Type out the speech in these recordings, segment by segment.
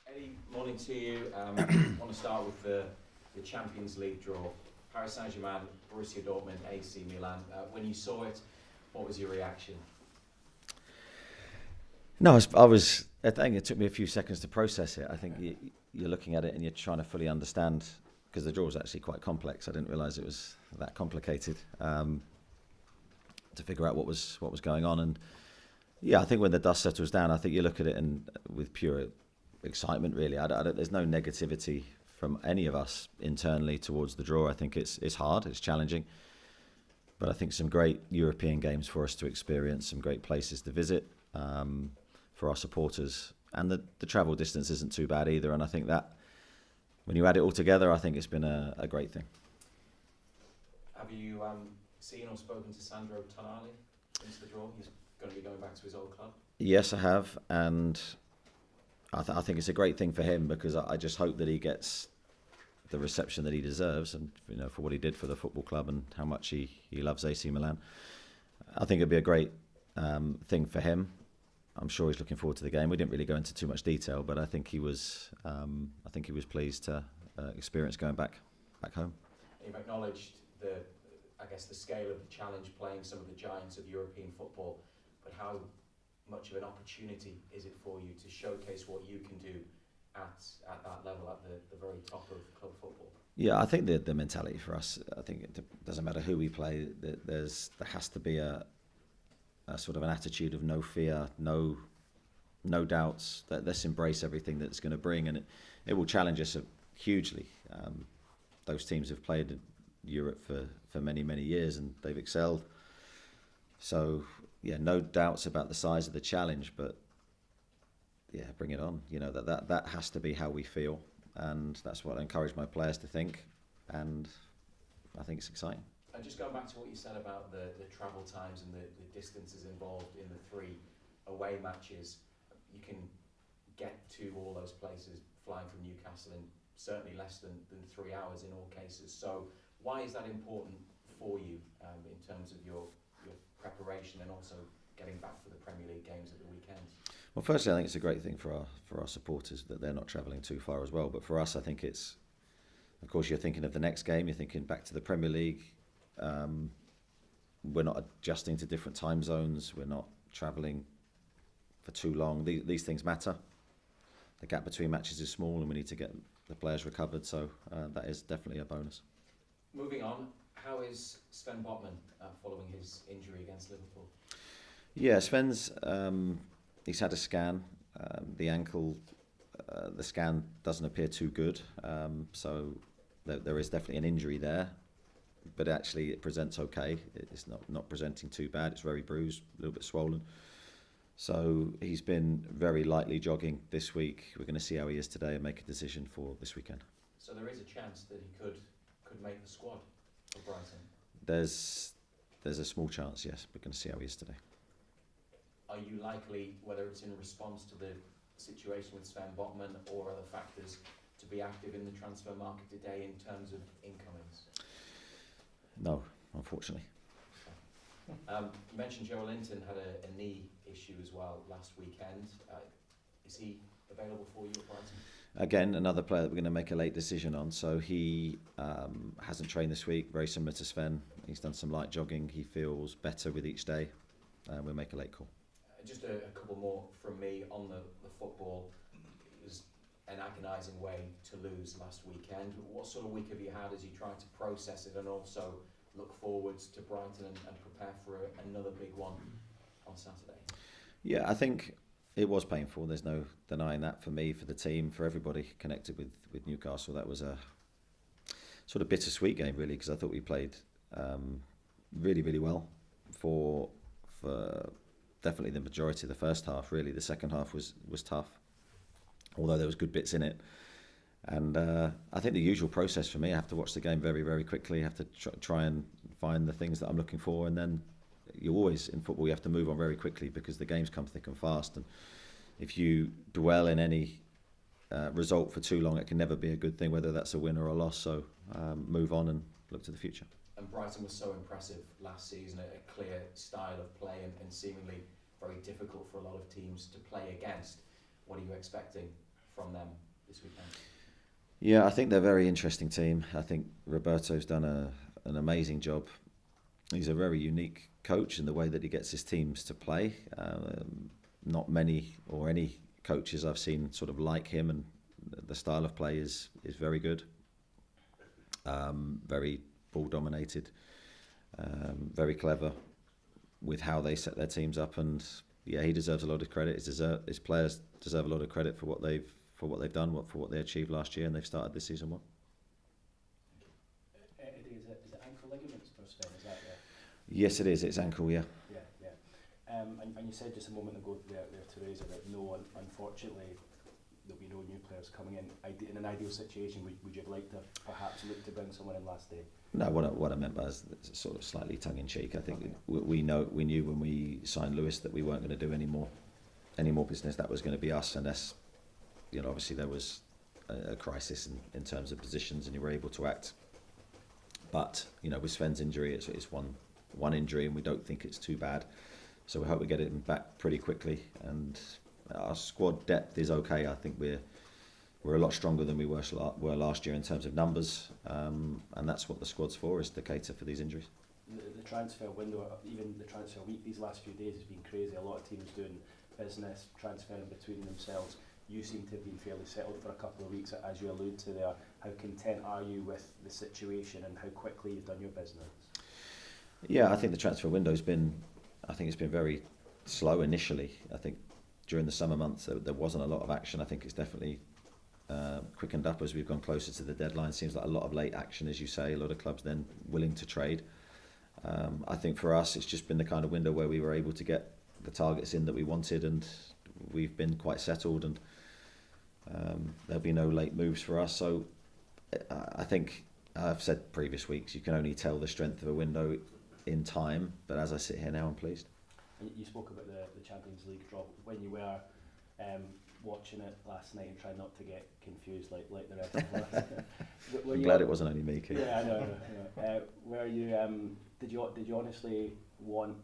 Eddie, morning to you. I want to start with the Champions League draw. Paris Saint-Germain, Borussia Dortmund, AC Milan. When you saw it, what was your reaction? No, I think it took me a few seconds to process it. I think you're looking at it and you're trying to fully understand, because the draw was actually quite complex. I didn't realise it was that complicated to figure out what was going on. And yeah, I think when the dust settles down, I think you look at it and with pure excitement. Really, there's no negativity from any of us internally towards the draw. I think it's hard, it's challenging, but I think some great European games for us to experience, some great places to visit. For our supporters, and the travel distance isn't too bad either, and I think that when you add it all together, I think it's been a great thing. Have you seen or spoken to Sandro Tonali since the draw? He's going to be going back to his old club. Yes, I have, and I think it's a great thing for him, because I just hope that he gets the reception that he deserves, and for what he did for the football club and how much he loves AC Milan. I think it'd be a great thing for him. I'm sure he's looking forward to the game. We didn't really go into too much detail, but I think he was pleased to experience going back home. You've acknowledged the scale of the challenge, playing some of the giants of European football, but how much of an opportunity is it for you to showcase what you can do at that level, at the very top of club football? Yeah, I think the mentality for us, I think it doesn't matter who we play, there has to be a sort of an attitude of no fear, no doubts. Let's embrace everything that's going to bring, and it will challenge us hugely. Those teams have played in Europe for many years, and they've excelled. So yeah, no doubts about the size of the challenge, but yeah, bring it on. That has to be how we feel, and that's what I encourage my players to think, and I think it's exciting. And just going back to what you said about the travel times and the distances involved in the 3 away matches, you can get to all those places flying from Newcastle in certainly less than 3 hours in all cases. So why is that important for you in terms of your preparation and also getting back for the Premier League games at the weekends? Well, firstly, I think it's a great thing for our supporters that they're not travelling too far as well. But for us, I think it's, of course, you're thinking of the next game, you're thinking back to the Premier League. We're not adjusting to different time zones. We're not travelling for too long. These things matter. The gap between matches is small, and we need to get the players recovered. So that is definitely a bonus. Moving on, how is Sven Botman following his injury against Liverpool? Yeah, Sven's he's had a scan. The ankle, the scan doesn't appear too good. So there is definitely an injury there. But actually it presents okay. It's not presenting too bad. It's very bruised, a little bit swollen. So he's been very lightly jogging this week. We're going to see how he is today and make a decision for this weekend. So there is a chance that he could make the squad for Brighton? There's a small chance, yes. We're going to see how he is today. Are you likely, whether it's in response to the situation with Sven Botman or other factors, to be active in the transfer market today in terms of incomings? No, unfortunately. You mentioned Joe Linton had a knee issue as well last weekend. Is he available for you at Brighton? Again, another player that we're going to make a late decision on. So he hasn't trained this week, very similar to Sven. He's done some light jogging. He feels better with each day. We'll make a late call. Just a couple more from me on the football. It was an agonising way to lose last weekend. What sort of week have you had as you try to process it and also look forwards to Brighton and prepare for another big one on Saturday? Yeah, I think it was painful. There's no denying that for me, for the team, for everybody connected with Newcastle. That was a sort of bittersweet game, really, because I thought we played really well for definitely the majority of the first half. Really, the second half was tough, although there was good bits in it. And I think the usual process for me, I have to watch the game very quickly. I have to try and find the things that I'm looking for, and then you always, in football, you have to move on very quickly because the games come thick and fast. And if you dwell in any result for too long, it can never be a good thing, whether that's a win or a loss. So move on and look to the future. And Brighton was so impressive last season, a clear style of play and seemingly very difficult for a lot of teams to play against. What are you expecting from them this weekend? Yeah, I think they're a very interesting team. I think Roberto's done an amazing job. He's a very unique coach in the way that he gets his teams to play. Not many or any coaches I've seen sort of like him, and the style of play is very good. Very ball dominated, very clever with how they set their teams up, and yeah, he deserves a lot of credit. His players deserve a lot of credit for what they've done, for what they achieved last year, and they've started this season well. Eddie, is it ankle ligaments for Sven? Is that Yes, it is. It's ankle, yeah. Yeah. And you said just a moment ago there, Teresa, that unfortunately, there'll be no new players coming in. In an ideal situation, would you have liked to perhaps look to bring someone in last day? No, what I meant by is sort of slightly tongue-in-cheek. I think we knew when we signed Lewis that we weren't going to do any more business. That was going to be us, unless, obviously there was a crisis in terms of positions, and you were able to act. But with Sven's injury, it's one injury, and we don't think it's too bad. So we hope we get him back pretty quickly. And our squad depth is okay. I think we're a lot stronger than we were last year in terms of numbers, and that's what the squad's for, is to cater for these injuries. The transfer window, even the transfer week, these last few days has been crazy. A lot of teams doing business, transferring between themselves. You seem to have been fairly settled for a couple of weeks, as you allude to there. How content are you with the situation and how quickly you've done your business? Yeah, I think the transfer window's been very slow initially. I think during the summer months there wasn't a lot of action. I think it's definitely quickened up as we've gone closer to the deadline. Seems like a lot of late action, as you say, a lot of clubs then willing to trade. I think for us it's just been the kind of window where we were able to get the targets in that we wanted, and we've been quite settled, and there'll be no late moves for us. So I think I've said previous weeks, you can only tell the strength of a window in time, but as I sit here now, I'm pleased. You spoke about the Champions League draw. When you were watching it last night, and trying not to get confused like the rest of us. I'm glad it wasn't only me, Keith. Yeah, I know. Were you? Did you honestly want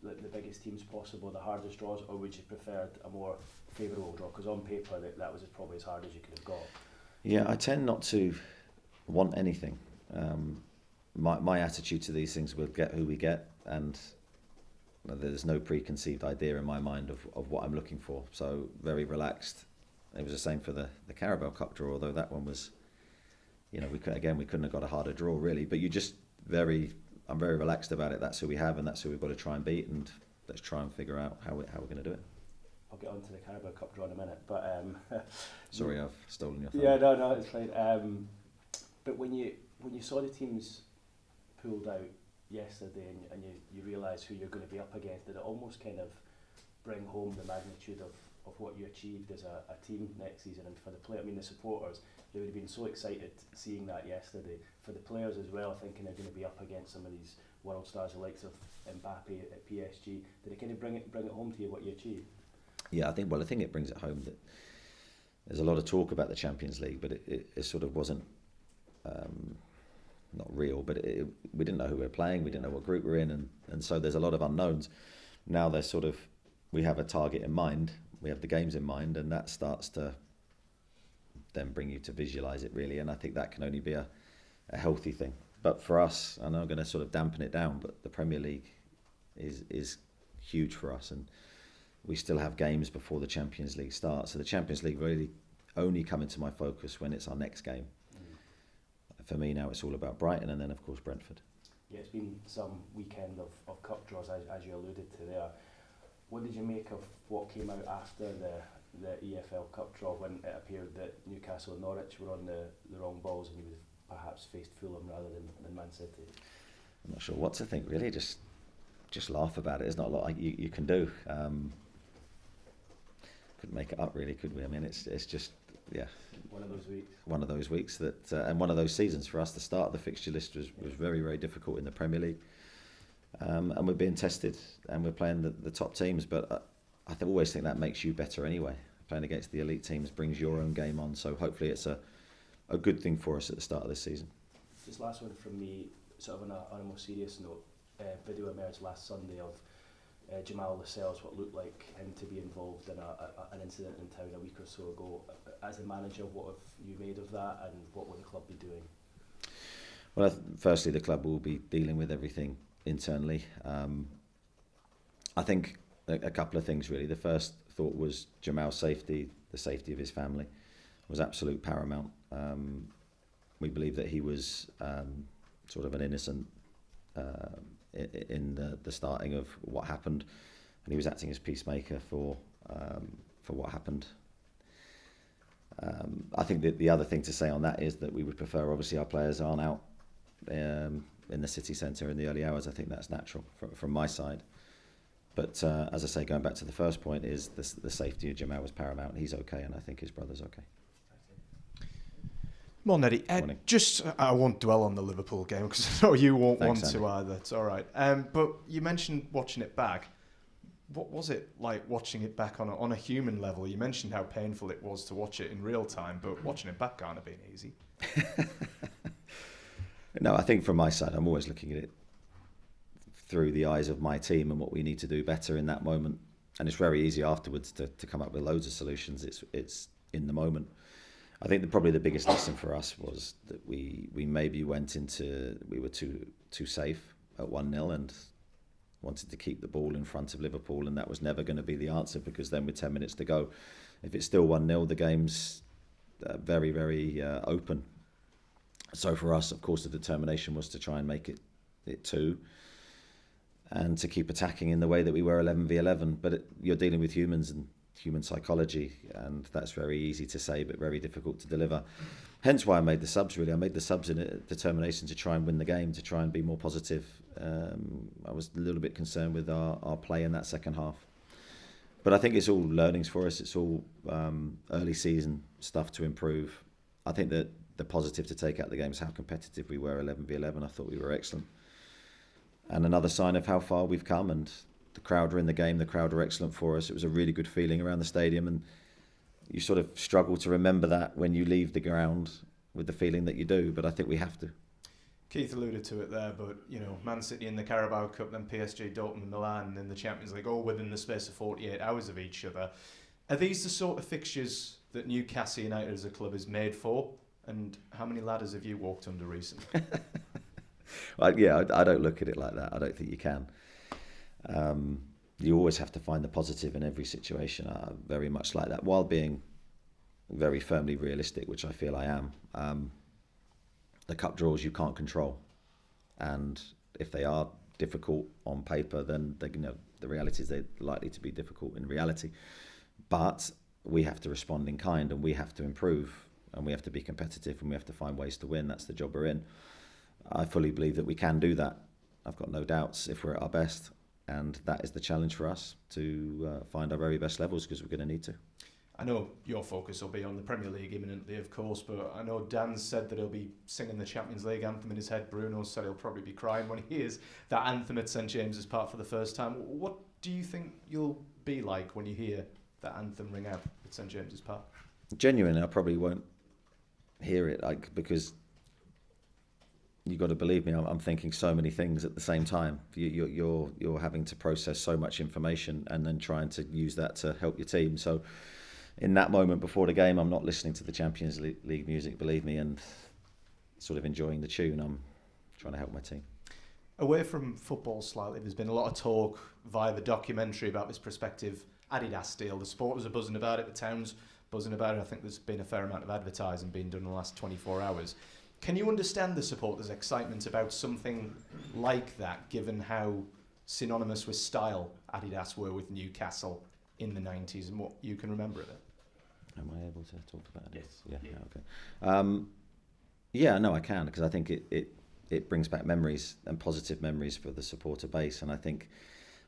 the biggest teams possible, the hardest draws, or would you prefer a more favourable draw? Because on paper that was probably as hard as you could have got. Yeah, I tend not to want anything. My attitude to these things, we'll get who we get, and there's no preconceived idea in my mind of what I'm looking for. So very relaxed. It was the same for the Carabao Cup draw, although that one was, we couldn't have got a harder draw really. But I'm very relaxed about it. That's who we have, and that's who we've got to try and beat. And let's try and figure out how we're going to do it. I'll get on to the Carabao Cup draw in a minute, but sorry, I've stolen your thunder. Yeah, no, it's fine. But when you saw the teams pulled out yesterday, and you realise who you're going to be up against, did it almost kind of bring home the magnitude of what you achieved as a team next season? And for the player, the supporters, they would have been so excited seeing that yesterday. For the players as well, thinking they're going to be up against some of these world stars, the likes of Mbappe at PSG. Did it kind of bring it home to you what you achieved? Yeah, I think it brings it home that there's a lot of talk about the Champions League, but it sort of wasn't not real, but we didn't know who we were playing, we didn't know what group we're in, and so there's a lot of unknowns. Now there's we have a target in mind, we have the games in mind, and that starts to then bring you to visualise it really, and I think that can only be a healthy thing. But for us, and I'm going to sort of dampen it down, but the Premier League is huge for us, and we still have games before the Champions League starts. So the Champions League really only come into my focus when it's our next game. For me now, it's all about Brighton, and then of course Brentford. Yeah, it's been some weekend of cup draws, as you alluded to there. What did you make of what came out after the EFL Cup draw, when it appeared that Newcastle and Norwich were on the wrong balls, and you would have perhaps faced Fulham rather than Man City? I'm not sure what to think really. Just laugh about it. There's not a lot you can do. Couldn't make it up really, could we? It's just, yeah. One of those weeks. One of those weeks that, and one of those seasons for us. The start of the fixture list was very, very difficult in the Premier League, and we're being tested, and we're playing the top teams. But I always think that makes you better anyway. Playing against the elite teams brings your own game on. So hopefully it's a good thing for us at the start of this season. Just last one from me, sort of on a more serious note. Video emerged last Sunday of Jamal Lascelles, what looked like him to be involved in an incident in town a week or so ago. As a manager, what have you made of that, and what will the club be doing? Well, firstly, the club will be dealing with everything internally. I think a couple of things really. The first thought was Jamal's safety, the safety of his family, was absolute paramount. We believe that he was sort of an innocent in the starting of what happened, and he was acting as peacemaker for what happened. I think that the other thing to say on that is that we would prefer, obviously, our players aren't out in the city centre in the early hours. I think that's natural from my side. But as I say, going back to the first point, is the safety of Jamal was paramount. He's okay, and I think his brother's okay. Morning, Eddie. I won't dwell on the Liverpool game because I know you won't want to either. It's all right. But you mentioned watching it back. What was it like watching it back on a human level? You mentioned how painful it was to watch it in real time, but watching it back can't have been easy. No, I think from my side, I'm always looking at it through the eyes of my team and what we need to do better in that moment. And it's very easy afterwards to come up with loads of solutions. It's in the moment. I think probably the biggest lesson for us was that we maybe we were too safe at 1-0 and wanted to keep the ball in front of Liverpool, and that was never going to be the answer, because then with 10 minutes to go, if it's still 1-0, the game's very, very open. So for us, of course, the determination was to try and make it 2 and to keep attacking in the way that we were 11v11. But you're dealing with humans and human psychology, and that's very easy to say but very difficult to deliver. Hence why I made the subs, really. I made the subs in a determination to try and win the game, to try and be more positive. I was a little bit concerned with our play in that second half. But I think it's all learnings for us. It's all early season stuff to improve. I think that the positive to take out of the game is how competitive we were 11v11. I thought we were excellent. And another sign of how far we've come, and the crowd are in the game, the crowd are excellent for us. It was a really good feeling around the stadium, and you sort of struggle to remember that when you leave the ground with the feeling that you do, but I think we have to. Keith alluded to it there, but Man City in the Carabao Cup, then PSG, Dortmund, Milan in the Champions League, all within the space of 48 hours of each other. Are these the sort of fixtures that Newcastle United as a club is made for? And how many ladders have you walked under recently? Well, yeah, I don't look at it like that. I don't think you can. You always have to find the positive in every situation. Very much like that, while being very firmly realistic, which I feel I am. The cup draws you can't control, and if they are difficult on paper, then the reality is they're likely to be difficult in reality. But we have to respond in kind, and we have to improve, and we have to be competitive, and we have to find ways to win. That's the job we're in. I fully believe that we can do that. I've got no doubts if we're at our best. And that is the challenge for us, to find our very best levels, because we're going to need to. I know your focus will be on the Premier League imminently, of course, but I know Dan said that he'll be singing the Champions League anthem in his head. Bruno said he'll probably be crying when he hears that anthem at St James's Park for the first time. What do you think you'll be like when you hear that anthem ring out at St James's Park? Genuinely, I probably won't hear it, because you've got to believe me, I'm thinking so many things at the same time. You're having to process so much information and then trying to use that to help your team. So in that moment before the game, I'm not listening to the Champions League music, believe me, and sort of enjoying the tune. I'm trying to help my team. Away from football slightly, there's been a lot of talk via the documentary about this prospective Adidas deal. The supporters are buzzing about it, the town's buzzing about it. I think there's been a fair amount of advertising being done in the last 24 hours. Can you understand the supporters' excitement about something like that, given how synonymous with style Adidas were with Newcastle in the 90s and what you can remember of it? Am I able to talk about it? Yes. Yeah, okay. Yeah, no, I can, because I think it brings back memories, and positive memories for the supporter base. And I think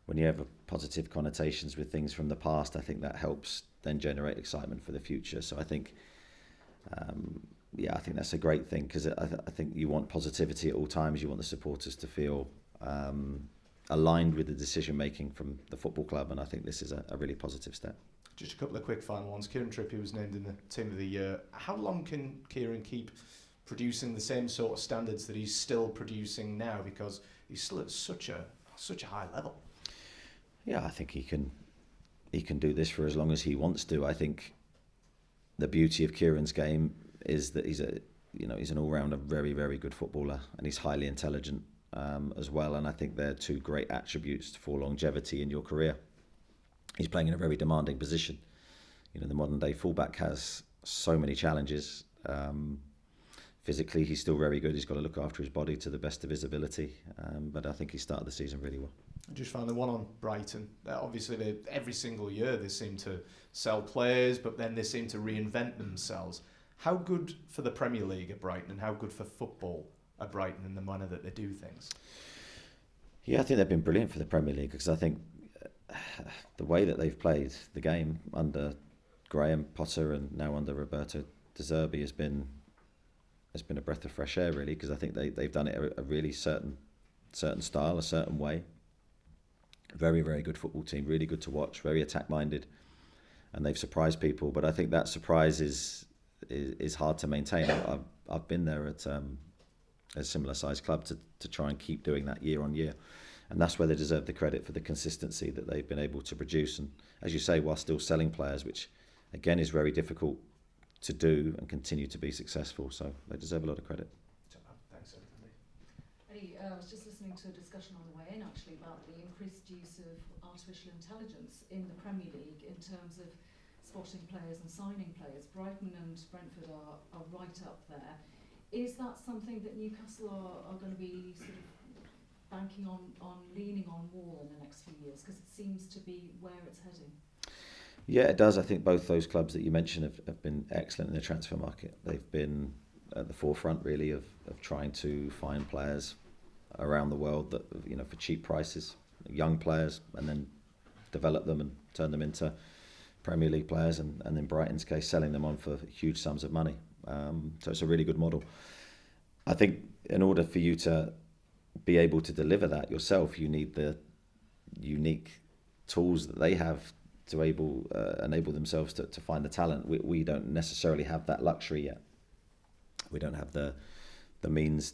when you have positive connotations with things from the past, I think that helps then generate excitement for the future. So I think... I think that's a great thing, because I think you want positivity at all times. You want the supporters to feel aligned with the decision making from the football club, and I think this is a really positive step. Just a couple of quick final ones. Kieran Trippier was named in the Team of the Year. How long can Kieran keep producing the same sort of standards that he's still producing now, because he's still at such a high level? Yeah, I think he can do this for as long as he wants to. I think the beauty of Kieran's game is that he's an all-rounder, very, very good footballer, and he's highly intelligent as well. And I think they're two great attributes for longevity in your career. He's playing in a very demanding position. The modern day fullback has so many challenges. Physically, he's still very good. He's got to look after his body to the best of his ability. But I think he started the season really well. I just found the one on Brighton. Obviously, every single year they seem to sell players, but then they seem to reinvent themselves. How good for the Premier League at Brighton, and how good for football at Brighton in the manner that they do things? Yeah, I think they've been brilliant for the Premier League, because I think the way that they've played the game under Graham Potter and now under Roberto De Zerbi has been a breath of fresh air, really, because I think they've done it a really certain style, a certain way. Very, very good football team, really good to watch, very attack-minded, and they've surprised people. But I think that surprise is hard to maintain. I've been there at a similar-sized club to try and keep doing that year on year, and that's where they deserve the credit for the consistency that they've been able to produce. And as you say, while still selling players, which again is very difficult to do and continue to be successful, so they deserve a lot of credit. Thanks, Anthony. Eddie, I was just listening to a discussion on the way in actually about the increased use of artificial intelligence in the Premier League in terms of spotting players and signing players. Brighton and Brentford are right up there. Is that something that Newcastle are going to be sort of banking on leaning on more in the next few years? Because it seems to be where it's heading. Yeah, it does. I think both those clubs that you mentioned have been excellent in the transfer market. They've been at the forefront, really, of trying to find players around the world that, for cheap prices, young players, and then develop them and turn them into Premier League players, and in Brighton's case, selling them on for huge sums of money. So it's a really good model. I think in order for you to be able to deliver that yourself, you need the unique tools that they have to enable themselves to find the talent. We don't necessarily have that luxury yet. We don't have the means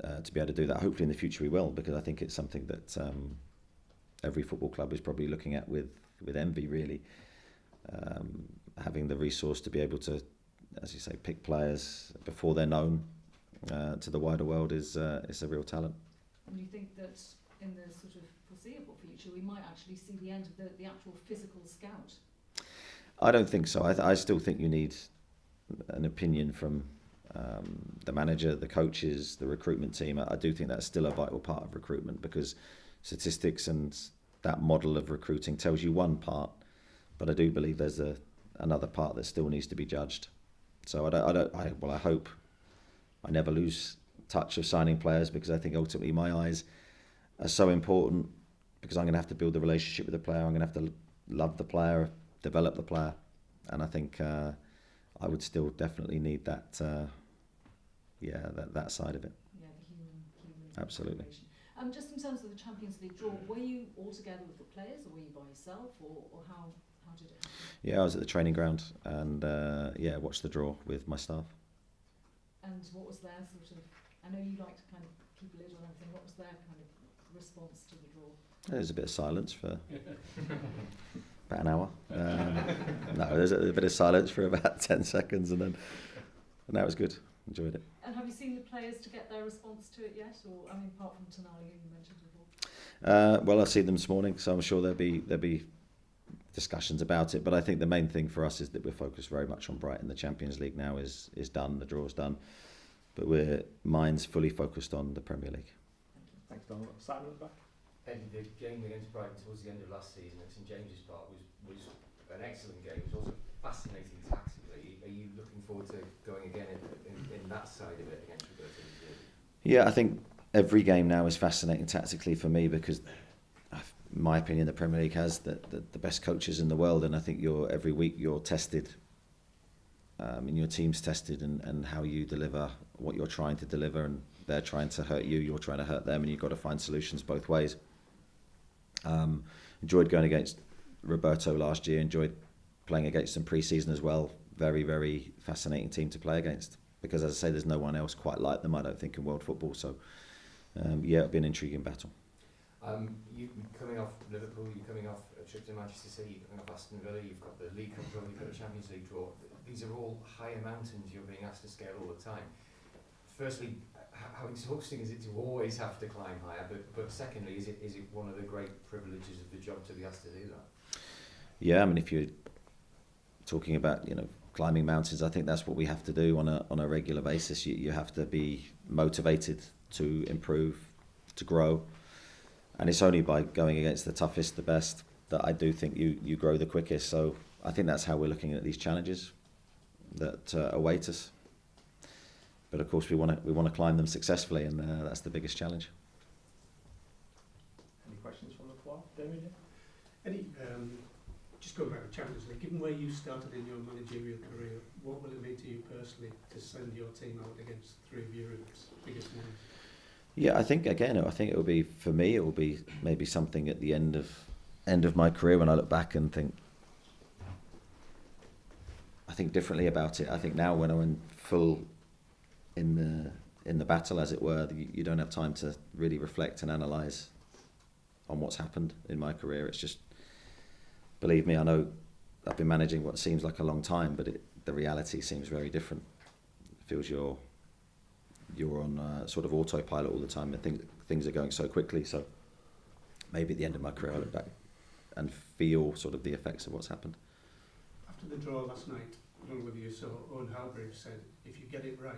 to be able to do that. Hopefully in the future we will, because I think it's something that every football club is probably looking at with envy, really. Having the resource to be able to, as you say, pick players before they're known to the wider world is a real talent. And you think that in the sort of foreseeable future we might actually see the end of the actual physical scout? I don't think so. I still think you need an opinion from the manager, the coaches, the recruitment team. I do think that's still a vital part of recruitment, because statistics and that model of recruiting tells you one part, but I do believe there's another part that still needs to be judged. So I hope I never lose touch of signing players, because I think ultimately my eyes are so important, because I'm going to have to build the relationship with the player. I'm going to have to love the player, develop the player, and I think I would still definitely need that that side of it. Yeah, the human Absolutely. Just in terms of the Champions League draw, were you all together with the players, or were you by yourself, or how did it happen? Yeah, I was at the training ground and watched the draw with my staff. And what was their sort of, I know you like to kind of keep a lid on everything, what was their kind of response to the draw? There was a bit of silence for about an hour. No, there's a bit of silence for about 10 seconds, and that was good. Enjoyed it. And have you seen the players to get their response to it yet? Or, I mean, apart from Tonali, who you mentioned before? Well, I've seen them this morning, so I'm sure there'll be discussions about it. But I think the main thing for us is that we're focused very much on Brighton. The Champions League now is done, the draw's done, but we're minds fully focused on the Premier League. Thanks, Donald. Simon at the back. And the game against Brighton towards the end of last season at St James's Park was an excellent game. It was also fascinating tactically. Are you looking forward to going again in that side of it against Roberto? Yeah, I think every game now is fascinating tactically for me, because in my opinion the Premier League has the best coaches in the world, and I think every week you're tested, and your team's tested, and how you deliver what you're trying to deliver, and they're trying to hurt you, you're trying to hurt them, and you've got to find solutions both ways. Enjoyed going against Roberto last year, enjoyed playing against them pre-season as well. Very, very fascinating team to play against, because as I say, there's no one else quite like them, I don't think, in world football. So it'll be an intriguing battle. You're coming off Liverpool, you're coming off a trip to Manchester City, you're coming off Aston Villa, you've got the League Cup draw, you've got the Champions League draw. These are all higher mountains you're being asked to scale all the time. Firstly, how exhausting is it to always have to climb higher? But secondly, is it one of the great privileges of the job to be asked to do that? Yeah, I mean, if you're talking about climbing mountains, I think that's what we have to do on a regular basis. You have to be motivated to improve, to grow. And it's only by going against the toughest, the best, that I do think you grow the quickest. So I think that's how we're looking at these challenges that await us. But of course, we want to climb them successfully, and that's the biggest challenge. Any questions from the floor? David? Just going back to Champions League, given where you started in your managerial career, what will it mean to you personally to send your team out against three of Europe's biggest names? Yeah, I think it will be, for me, it will be maybe something at the end of my career when I look back and think differently about it. I think now when I'm in full in the battle, as it were, you don't have time to really reflect and analyse on what's happened in my career. It's just, believe me, I know I've been managing what seems like a long time, but the reality seems very different. It feels you're on sort of autopilot all the time, and things are going so quickly. So maybe at the end of my career, I look back and feel sort of the effects of what's happened. After the draw last night, I don't know whether you saw Owen Howe said, if you get it right,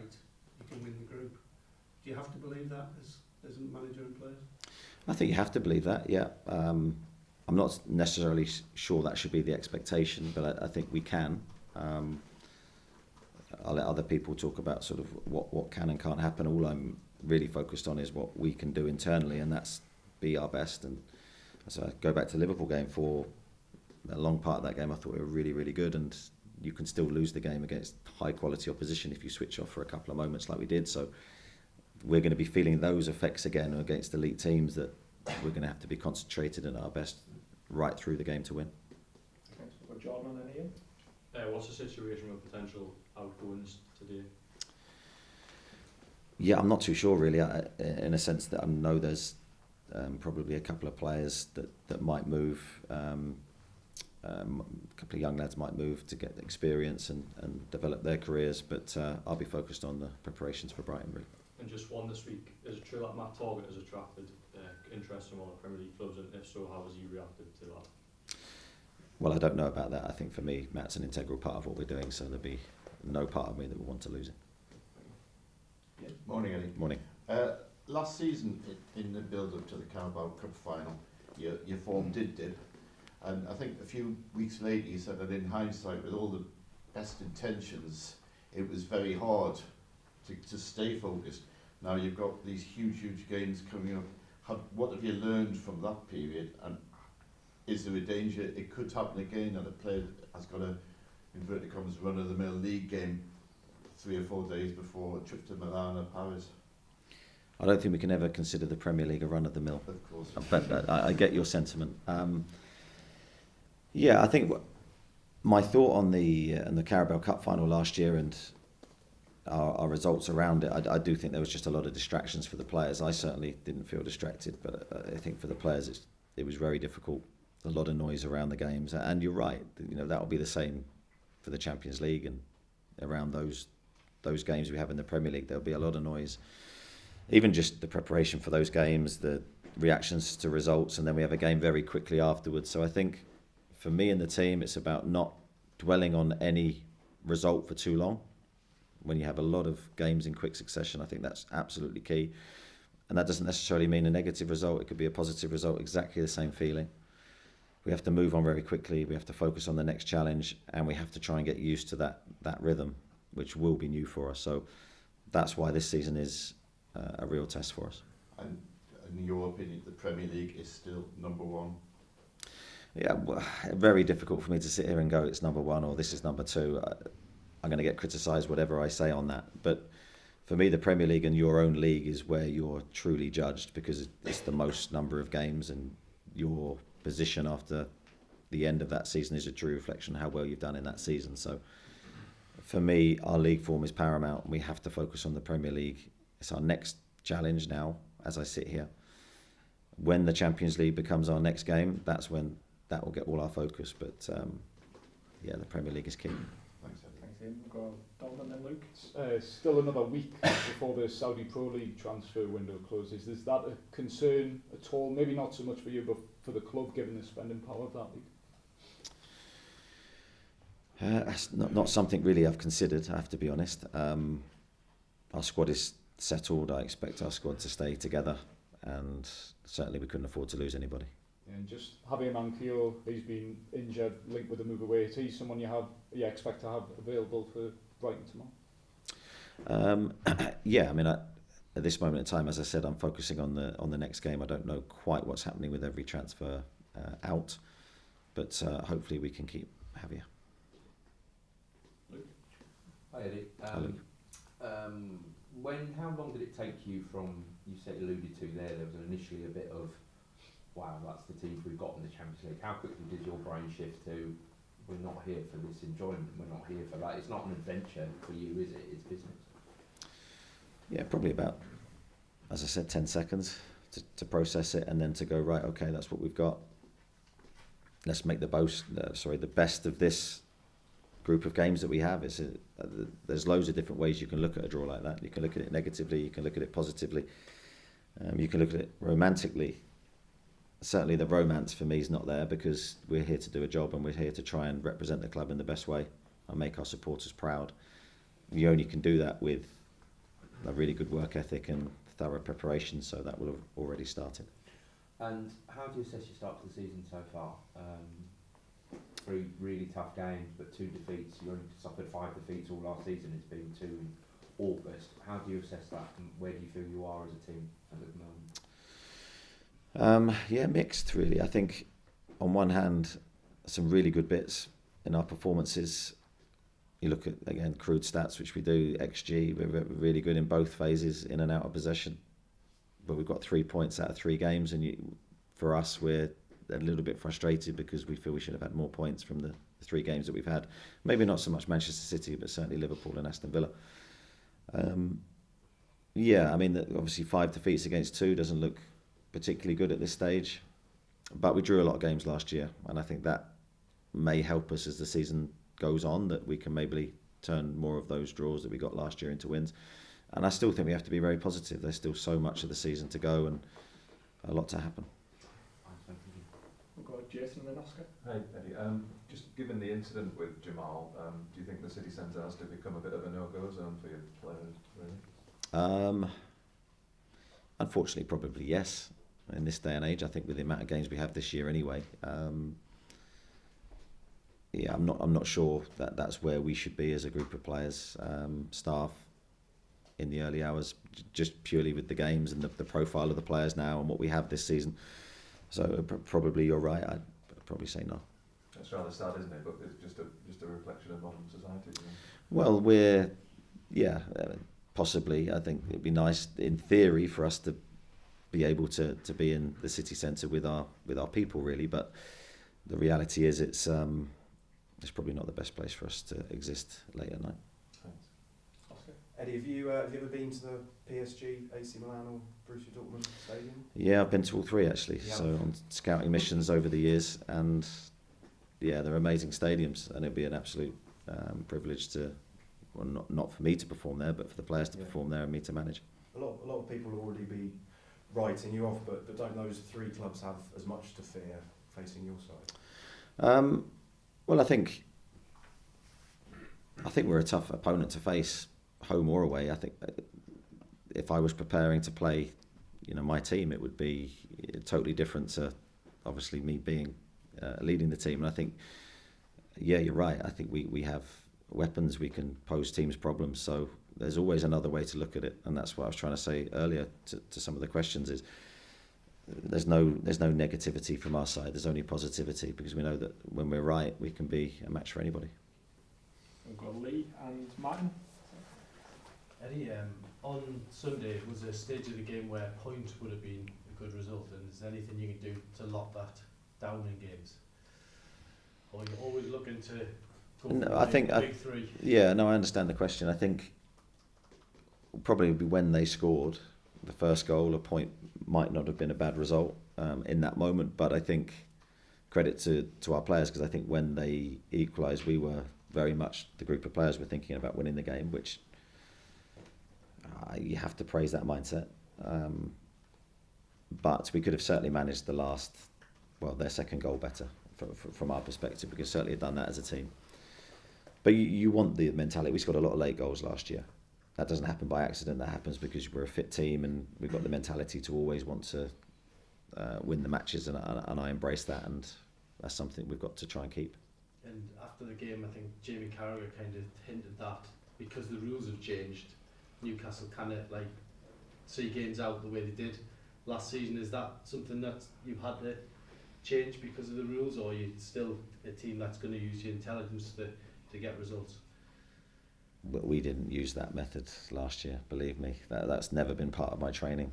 you can win the group. Do you have to believe that as a manager and players? I think you have to believe that, yeah. I'm not necessarily sure that should be the expectation, but I think we can. I'll let other people talk about sort of what can and can't happen. All I'm really focused on is what we can do internally, and that's be our best. And so I go back to the Liverpool game. For a long part of that game, I thought we were really, really good, and you can still lose the game against high quality opposition if you switch off for a couple of moments like we did. So we're going to be feeling those effects again against elite teams, that we're going to have to be concentrated and at our best right through the game to win. Thanks. We've got Jordan and Ian. What's the situation with potential outgoings today? Yeah, I'm not too sure really, in a sense that I know there's probably a couple of players that might move, a couple of young lads might move to get experience and develop their careers, but I'll be focused on the preparations for Brighton. Really. And just one this week, is it true that Matt Targett has attracted interest from all the Premier League clubs, and if so, how has he reacted to that? Well, I don't know about that. I think for me, Matt's an integral part of what we're doing, so there'll be no part of me that will want to lose it. Yeah. Morning, Eddie. Morning. Last season, in the build-up to the Carabao Cup final, your form did dip, and I think a few weeks later you said that in hindsight, with all the best intentions, it was very hard to stay focused. Now you've got these huge games coming up. What have you learned from that period, and is there a danger it could happen again, and a player has got a, inverted commas, run-of-the-mill league game 3 or 4 days before a trip to Milan or Paris? I don't think we can ever consider the Premier League a run-of-the-mill. Of course. But I get your sentiment. Yeah, I think my thought on the Carabao Cup final last year and our results around it, I do think there was just a lot of distractions for the players. I certainly didn't feel distracted, but I think for the players it was very difficult. A lot of noise around the games, and you're right. That will be the same for the Champions League and around those games we have in the Premier League. There'll be a lot of noise, even just the preparation for those games, the reactions to results, and then we have a game very quickly afterwards. So I think for me and the team, it's about not dwelling on any result for too long. When you have a lot of games in quick succession, I think that's absolutely key. And that doesn't necessarily mean a negative result. It could be a positive result, exactly the same feeling. We have to move on very quickly. We have to focus on the next challenge, and we have to try and get used to that rhythm, which will be new for us. So that's why this season is a real test for us. And in your opinion, the Premier League is still number one? Yeah, well, very difficult for me to sit here and go, it's number one or this is number two. I'm going to get criticised whatever I say on that. But for me, the Premier League and your own league is where you're truly judged, because it's the most number of games, and your position after the end of that season is a true reflection of how well you've done in that season. So for me, our league form is paramount, and we have to focus on the Premier League. It's our next challenge now as I sit here, when the Champions League becomes our next game, that's when that will get all our focus. But the Premier League is key. Thanks, Eddie. Thanks, Ian. We'll go Donald and then Luke. Still another week before the Saudi Pro League transfer window closes. Is that a concern at all? Maybe not so much for you, but for the club, given the spending power of that league? That's not something really I've considered, I have to be honest. Our squad is settled. I expect our squad to stay together, and certainly we couldn't afford to lose anybody. And just Javier Manquillo, he's been injured, linked with a move away. Is he someone you expect to have available for Brighton tomorrow? At this moment in time, as I said, I'm focusing on the next game. I don't know quite what's happening with every transfer out, but hopefully we can keep Javier. Hi Eddie. Hello. How long did it take you from, you said, alluded to there was initially a bit of, wow, that's the teams we've got in the Champions League. How quickly did your brain shift to, we're not here for this enjoyment, we're not here for that? It's not an adventure for you, is it? It's business. Yeah, probably about, as I said, 10 seconds to process it, and then to go, right, okay, that's what we've got. Let's make the best of this group of games that we have. There's loads of different ways you can look at a draw like that. You can look at it negatively, you can look at it positively, you can look at it romantically. Certainly the romance for me is not there, because we're here to do a job and we're here to try and represent the club in the best way and make our supporters proud. You only can do that with a really good work ethic and thorough preparation, so that will have already started. And how do you assess your start to the season so far? 3 really tough games, but 2 defeats. You only suffered 5 defeats all last season. It's been 2 in August. How do you assess that, and where do you feel you are as a team at the moment? Mixed really. I think on one hand, some really good bits in our performances. You look at, again, crude stats, which we do, XG, we're really good in both phases, in and out of possession. But we've got 3 points out of 3 games, and for us, we're a little bit frustrated because we feel we should have had more points from the 3 games that we've had. Maybe not so much Manchester City, but certainly Liverpool and Aston Villa. Obviously 5 defeats against 2 doesn't look particularly good at this stage, but we drew a lot of games last year, and I think that may help us as the season goes on, that we can maybe turn more of those draws that we got last year into wins. And I still think we have to be very positive. There's still so much of the season to go and a lot to happen. We'll go Jason and then Oscar. Hi Eddie, just given the incident with Jamal, do you think the city centre has to become a bit of a no-go zone for your players, really? Unfortunately, probably yes. In this day and age, I think with the amount of games we have this year anyway, I'm not sure that that's where we should be as a group of players, staff, in the early hours, just purely with the games and the profile of the players now and what we have this season. So probably you're right. I'd probably say no. That's rather sad, isn't it? But it's just a reflection of modern society. Isn't it? Well, possibly. I think it'd be nice, in theory, for us to be able to be in the city centre with our people, really. But the reality is, it's probably not the best place for us to exist late at night. Thanks. Oscar. Eddie, have you ever been to the PSG, AC Milan or Borussia Dortmund stadium? Yeah, I've been to all 3 actually. Yeah. So on scouting missions over the years, and yeah, they're amazing stadiums, and it'd be an absolute privilege to, well, not for me to perform there, but for the players to perform there and me to manage. A lot of people will already be writing you off, but don't those 3 clubs have as much to fear facing your side? Well, I think we're a tough opponent to face, home or away. I think if I was preparing to play, my team, it would be totally different to obviously me being leading the team. And I think, you're right. I think we have weapons, we can pose teams problems. So there's always another way to look at it, and that's what I was trying to say earlier to some of the questions. Is there's no negativity from our side. There's only positivity, because we know that when we're right, we can be a match for anybody. We've got Lee and Martin. Eddie, on Sunday was a stage of the game where a point would have been a good result, and is there anything you can do to lock that down in games? Or are you always looking to go for the big 3? Yeah, no, I understand the question. I think probably when they scored the first goal, a point might not have been a bad result. in that moment. But I think credit to our players, because I think when they equalised, we were very much, the group of players were thinking about winning the game, which you have to praise that mindset. But we could have certainly managed their second goal better from our perspective. We could certainly have done that as a team. But you want the mentality. We scored a lot of late goals last year. That doesn't happen by accident. That happens because we're a fit team and we've got the mentality to always want to win the matches, and I embrace that, and that's something we've got to try and keep. And after the game, I think Jamie Carragher kind of hinted that because the rules have changed, Newcastle kind of like see games out the way they did last season. Is that something that you've had to change because of the rules, or are you still a team that's going to use your intelligence to get results? But we didn't use that method last year, believe me. That's never been part of my training.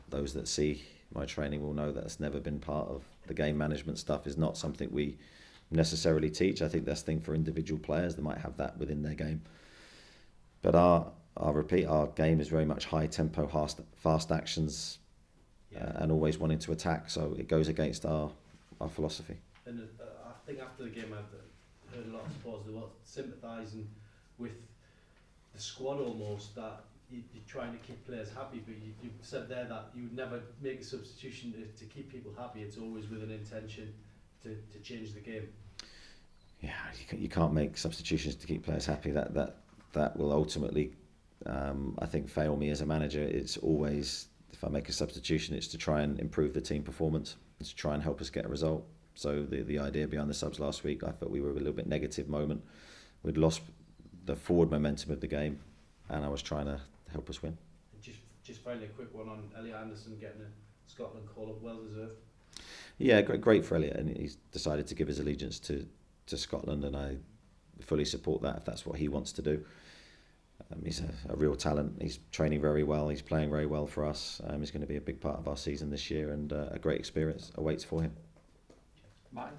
Those that see my training will know that's never been part of the game management stuff. Is not something we necessarily teach. I think that's a thing for individual players. They might have that within their game. But our game is very much high tempo, fast actions, and always wanting to attack. So it goes against our philosophy. And I think after the game, I've heard a lot of supporters that were sympathising with the squad almost, that you're trying to keep players happy, but you said there that you would never make a substitution to keep people happy. It's always with an intention to change the game. Yeah, you can't make substitutions to keep players happy. That will ultimately, I think, fail me as a manager. It's always, if I make a substitution, it's to try and improve the team performance. It's to try and help us get a result. So the idea behind the subs last week, I thought we were a little bit negative moment. We'd lost the forward momentum of the game, and I was trying to help us win. Just finally a quick one on Elliot Anderson getting a Scotland call-up, well deserved. Yeah, great for Elliot, and he's decided to give his allegiance to Scotland, and I fully support that if that's what he wants to do. He's a real talent. He's training very well. He's playing very well for us. He's going to be a big part of our season this year, and a great experience awaits for him. Martin?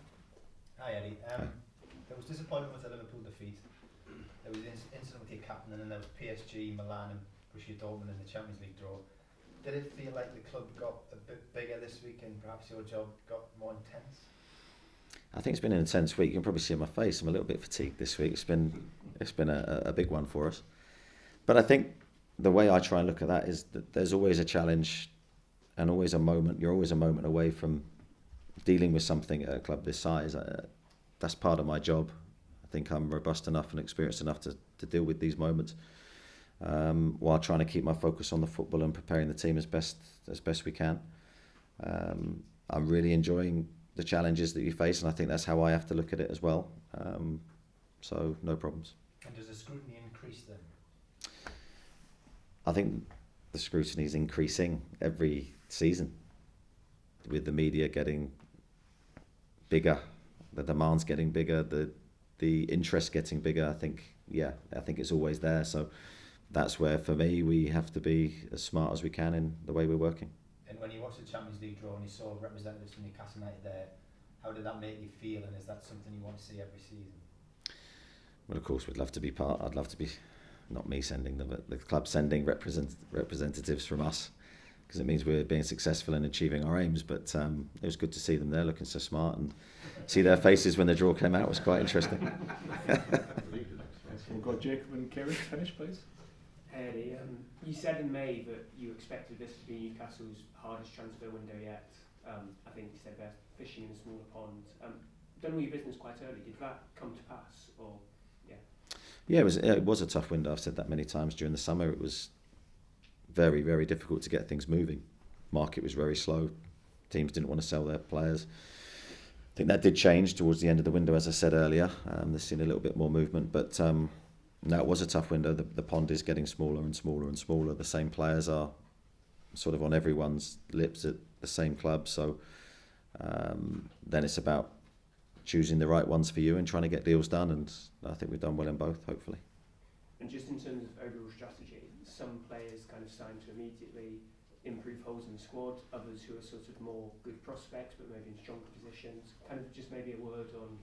Hi Eddie. There was disappointment with the Liverpool defeat. There was incident with your captain, and then there was PSG, Milan and Borussia Dortmund in the Champions League draw. Did it feel like the club got a bit bigger this week and perhaps your job got more intense? I think it's been an intense week. You can probably see on my face I'm a little bit fatigued this week. It's been a big one for us. But I think the way I try and look at that is that there's always a challenge and always a moment. You're always a moment away from dealing with something at a club this size. That's part of my job. I think I'm robust enough and experienced enough to deal with these moments, while trying to keep my focus on the football and preparing the team as best we can. I'm really enjoying the challenges that you face, and I think that's how I have to look at it as well. So no problems. And does the scrutiny increase then? I think the scrutiny is increasing every season, with the media getting bigger, the demands getting bigger, the interest getting bigger. I think it's always there. So that's where, for me, we have to be as smart as we can in the way we're working. And when you watched the Champions League draw and you saw representatives from Newcastle United there, how did that make you feel, and is that something you want to see every season? Well, of course, we'd love to be part. I'd love to be, not me sending them, but the club sending representatives from us, because it means we're being successful in achieving our aims. But it was good to see them there looking so smart, and see their faces when the draw came out was quite interesting. We've got Jacob and Kieran to finish, please. Eddie, you said in May that you expected this to be Newcastle's hardest transfer window yet. I think you said they're fishing in a smaller pond. Done all your business quite early. Did that come to pass, or yeah? Yeah, it was a tough window. I've said that many times during the summer. It was very, very difficult to get things moving. Market was very slow. Teams didn't want to sell their players. I think that did change towards the end of the window, as I said earlier. There's seen a little bit more movement, but no, it was a tough window. The pond is getting smaller and smaller and smaller. The same players are sort of on everyone's lips at the same club. So then it's about choosing the right ones for you and trying to get deals done. And I think we've done well in both, hopefully. And just in terms of overall strategy, some players kind of signed to immediately improve holes in the squad, others who are sort of more good prospects but maybe in stronger positions. Kind of just maybe a word on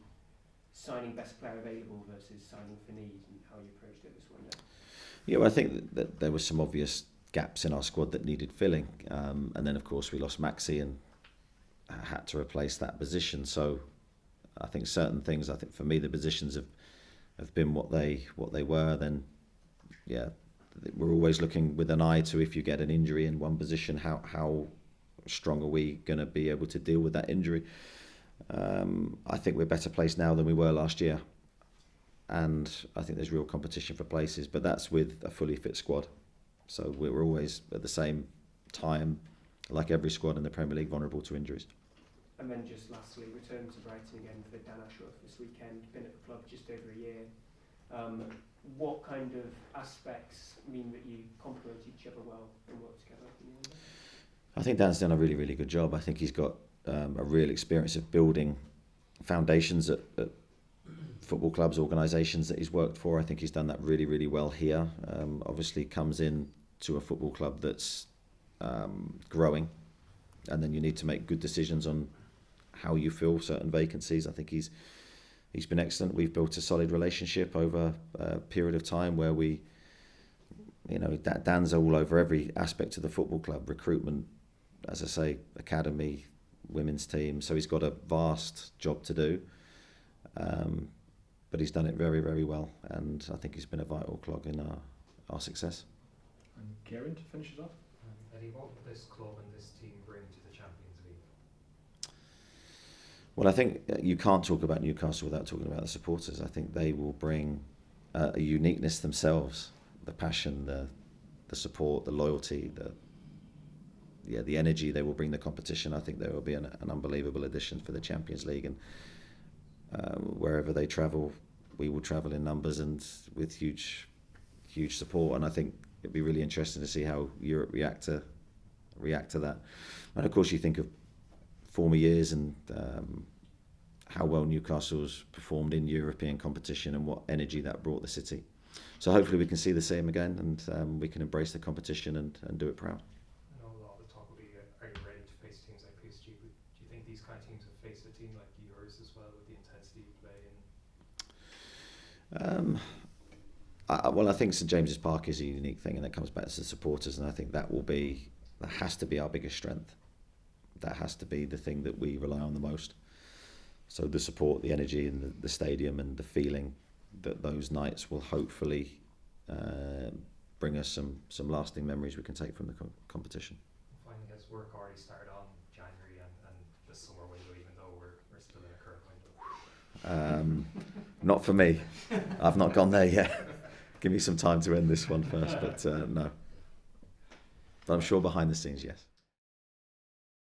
signing best player available versus signing for need and how you approached it this window. Yeah, well, I think that there were some obvious gaps in our squad that needed filling, and then of course we lost Maxi, and had to replace that position. So I think certain things, I think for me the positions have been what they were. Then yeah, we're always looking with an eye to, if you get an injury in one position, how strong are we going to be able to deal with that injury? I think we're better placed now than we were last year, and I think there's real competition for places, but that's with a fully fit squad. So we're always at the same time, like every squad in the Premier League, vulnerable to injuries. And then just lastly, return to Brighton again for Dan Ashworth this weekend. Been at the club just over a year. What kind of aspects mean that you complement each other well and work together? I think Dan's done a really, really good job. I think he's got a real experience of building foundations at football clubs, organisations that he's worked for. I think he's done that really, really well here. Obviously comes in to a football club that's growing, and then you need to make good decisions on how you fill certain vacancies. I think he's been excellent. We've built a solid relationship over a period of time where we, Dan's all over every aspect of the football club, recruitment, as I say, academy, women's team. So he's got a vast job to do, but he's done it very, very well, and I think he's been a vital cog in our success. And Kieran, to finish it off. Eddie, what will this club and this team bring to the Champions League? Well, I think you can't talk about Newcastle without talking about the supporters. I think they will bring a uniqueness themselves, the passion, the support, the loyalty, the energy. They will bring the competition. I think there will be an unbelievable addition for the Champions League, and wherever they travel, we will travel in numbers and with huge support. And I think it'd be really interesting to see how Europe react to that. And of course, you think of former years and how well Newcastle's performed in European competition and what energy that brought the city. So hopefully we can see the same again, and we can embrace the competition and do it proud. I know a lot of the talk will be, are you ready to face teams like PSG? But do you think these kind of teams have faced a team like yours as well, with the intensity you play in? Well, I think St James's Park is a unique thing, and it comes back to the supporters, and I think that has to be our biggest strength. That has to be the thing that we rely on the most. So the support, the energy in the stadium, and the feeling that those nights will hopefully bring us some lasting memories we can take from the competition. Finally, has work already started on January and the summer window, even though we're still in a current window? Not for me. I've not gone there yet. Give me some time to end this one first, but no. But I'm sure behind the scenes, yes.